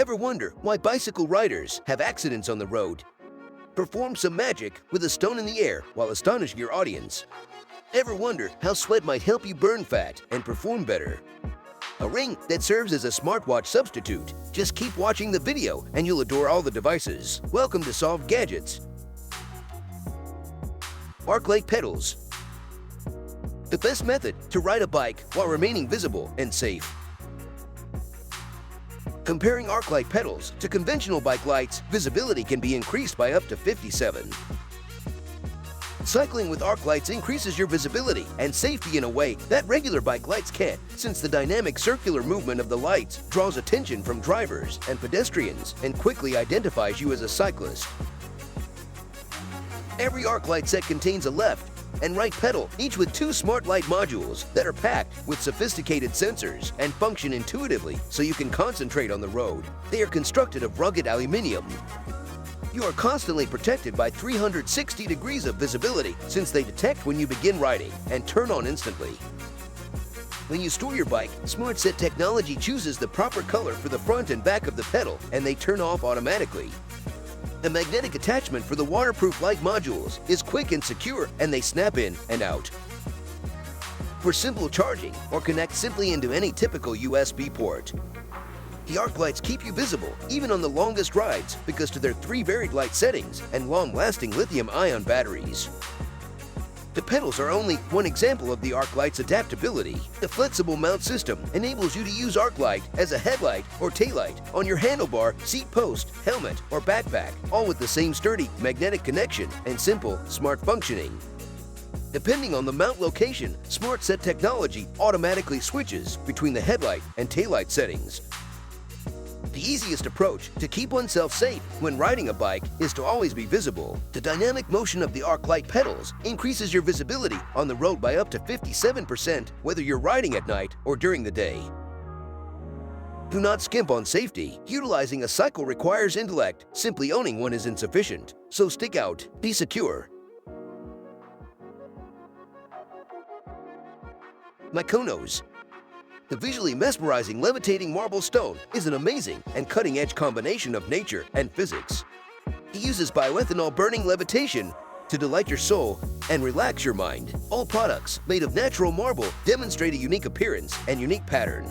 Ever wonder why bicycle riders have accidents on the road? Perform some magic with a stone in the air while astonishing your audience. Ever wonder how sweat might help you burn fat and perform better? A ring that serves as a smartwatch substitute. Just keep watching the video and you'll adore all the devices. Welcome to Solved Gadgets. Arclight Pedals. The best method to ride a bike while remaining visible and safe. Comparing Arclight pedals to conventional bike lights, visibility can be increased by up to 57. Cycling with arc lights increases your visibility and safety in a way that regular bike lights can't, since the dynamic circular movement of the lights draws attention from drivers and pedestrians and quickly identifies you as a cyclist. Every arc light set contains a left and right pedal, each with two smart light modules that are packed with sophisticated sensors and function intuitively so you can concentrate on the road. They are constructed of rugged aluminum. You are constantly protected by 360 degrees of visibility since they detect when you begin riding and turn on instantly. When you store your bike, SmartSet technology chooses the proper color for the front and back of the pedal and they turn off automatically. The magnetic attachment for the waterproof light modules is quick and secure and they snap in and out. For simple charging or connect simply into any typical USB port. The arc lights keep you visible even on the longest rides because to their 3 varied light settings and long-lasting lithium-ion batteries. The pedals are only one example of the Arclight's adaptability. The flexible mount system enables you to use Arclight as a headlight or taillight on your handlebar, seat post, helmet, or backpack, all with the same sturdy magnetic connection and simple, smart functioning. Depending on the mount location, SmartSet technology automatically switches between the headlight and taillight settings. The easiest approach to keep oneself safe when riding a bike is to always be visible. The dynamic motion of the Arclight pedals increases your visibility on the road by up to 57% whether you're riding at night or during the day. Do not skimp on safety. Utilizing a cycle requires intellect. Simply owning one is insufficient. So stick out, be secure. Myconos. The visually mesmerizing levitating marble stone is an amazing and cutting-edge combination of nature and physics. It uses bioethanol burning levitation to delight your soul and relax your mind. All products made of natural marble demonstrate a unique appearance and unique pattern.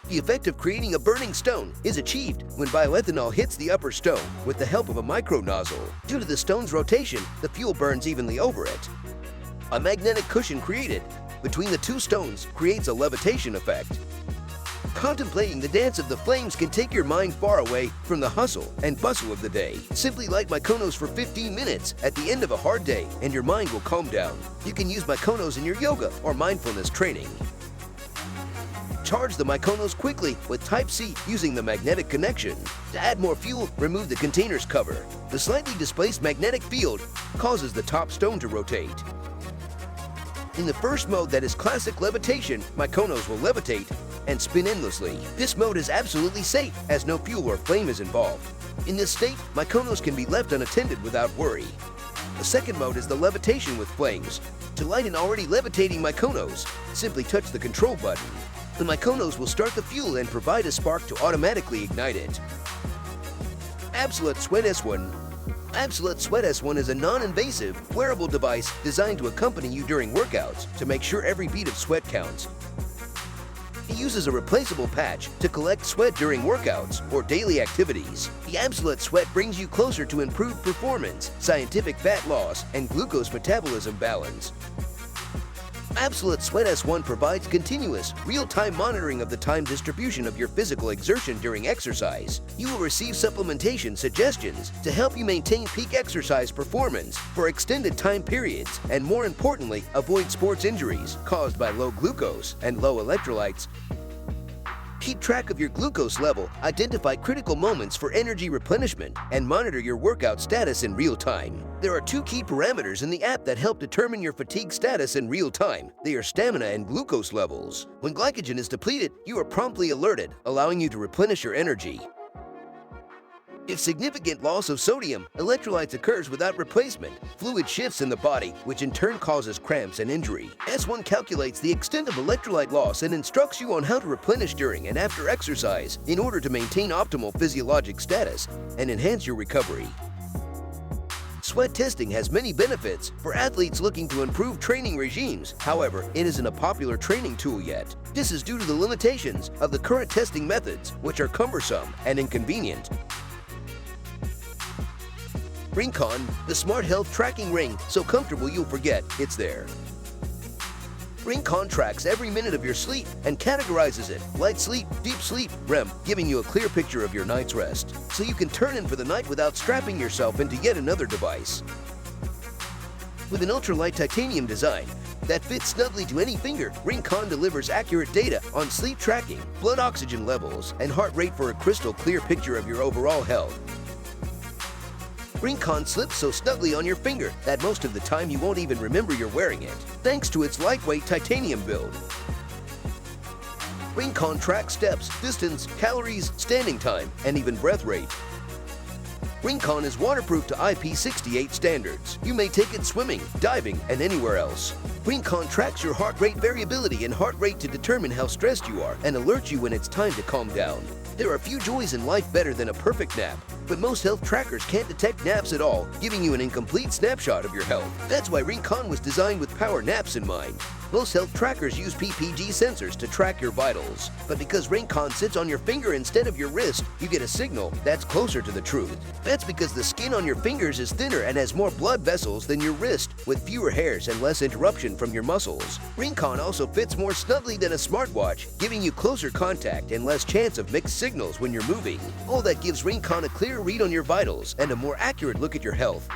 The effect of creating a burning stone is achieved when bioethanol hits the upper stone with the help of a micro nozzle. Due to the stone's rotation, the fuel burns evenly over it. A magnetic cushion created between the two stones creates a levitation effect. Contemplating the dance of the flames can take your mind far away from the hustle and bustle of the day. Simply light Myconos for 15 minutes at the end of a hard day and your mind will calm down. You can use Myconos in your yoga or mindfulness training. Charge the Myconos quickly with Type-C using the magnetic connection. To add more fuel, remove the container's cover. The slightly displaced magnetic field causes the top stone to rotate. In the first mode, that is classic levitation, Myconos will levitate and spin endlessly. This mode is absolutely safe as no fuel or flame is involved. In this state, Myconos can be left unattended without worry. The second mode is the levitation with flames. To light an already levitating Myconos, simply touch the control button. The Myconos will start the fuel and provide a spark to automatically ignite it. AbsolutSweat S1. AbsolutSweat S1 is a non-invasive, wearable device designed to accompany you during workouts to make sure every bead of sweat counts. It uses a replaceable patch to collect sweat during workouts or daily activities. The AbsolutSweat brings you closer to improved performance, scientific fat loss, and glucose metabolism balance. AbsolutSweat S1 provides continuous, real-time monitoring of the time distribution of your physical exertion during exercise. You will receive supplementation suggestions to help you maintain peak exercise performance for extended time periods and, more importantly, avoid sports injuries caused by low glucose and low electrolytes. Keep track of your glucose level, identify critical moments for energy replenishment, and monitor your workout status in real time. There are 2 key parameters in the app that help determine your fatigue status in real time. They are stamina and glucose levels. When glycogen is depleted, you are promptly alerted, allowing you to replenish your energy. If significant loss of sodium electrolytes occurs without replacement, fluid shifts in the body, which in turn causes cramps and injury. S1 calculates the extent of electrolyte loss and instructs you on how to replenish during and after exercise in order to maintain optimal physiologic status and enhance your recovery. Sweat testing has many benefits for athletes looking to improve training regimes. However, it isn't a popular training tool yet. This is due to the limitations of the current testing methods, which are cumbersome and inconvenient. RingConn, the smart health tracking ring, so comfortable you'll forget it's there. RingConn tracks every minute of your sleep and categorizes it: light sleep, deep sleep, REM, giving you a clear picture of your night's rest, so you can turn in for the night without strapping yourself into yet another device. With an ultralight titanium design that fits snugly to any finger, RingConn delivers accurate data on sleep tracking, blood oxygen levels, and heart rate for a crystal clear picture of your overall health. RingConn slips so snugly on your finger that most of the time you won't even remember you're wearing it, thanks to its lightweight titanium build. RingConn tracks steps, distance, calories, standing time, and even breath rate. RingConn is waterproof to IP68 standards. You may take it swimming, diving, and anywhere else. RingConn tracks your heart rate variability and heart rate to determine how stressed you are and alerts you when it's time to calm down. There are few joys in life better than a perfect nap, but most health trackers can't detect naps at all, giving you an incomplete snapshot of your health. That's why RingConn was designed with power naps in mind. Most health trackers use PPG sensors to track your vitals, but because RingConn sits on your finger instead of your wrist, you get a signal that's closer to the truth. That's because the skin on your fingers is thinner and has more blood vessels than your wrist, with fewer hairs and less interruption from your muscles. RingConn also fits more snugly than a smartwatch, giving you closer contact and less chance of mixed signals when you're moving. All that gives RingConn a clear read on your vitals and a more accurate look at your health.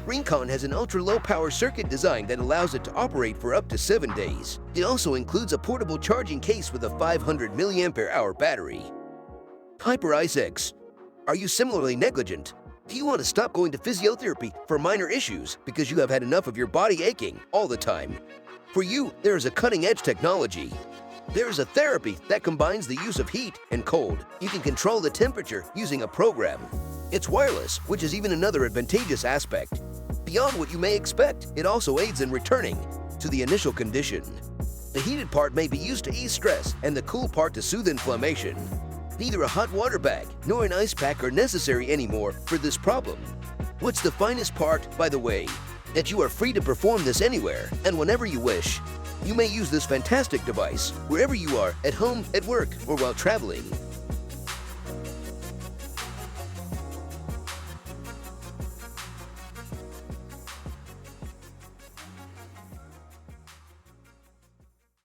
RingConn has an ultra-low power circuit design that allows it to operate for up to 7 days. It also includes a portable charging case with a 500 mAh battery. Hyperice X. Are you similarly negligent? Do you want to stop going to physiotherapy for minor issues because you have had enough of your body aching all the time? For you, there is a cutting-edge technology. There is a therapy that combines the use of heat and cold. You can control the temperature using a program. It's wireless, which is even another advantageous aspect. Beyond what you may expect, it also aids in returning to the initial condition. The heated part may be used to ease stress and the cool part to soothe inflammation. Neither a hot water bag nor an ice pack are necessary anymore for this problem. What's the finest part, by the way? That you are free to perform this anywhere and whenever you wish. You may use this fantastic device wherever you are, at home, at work, or while traveling.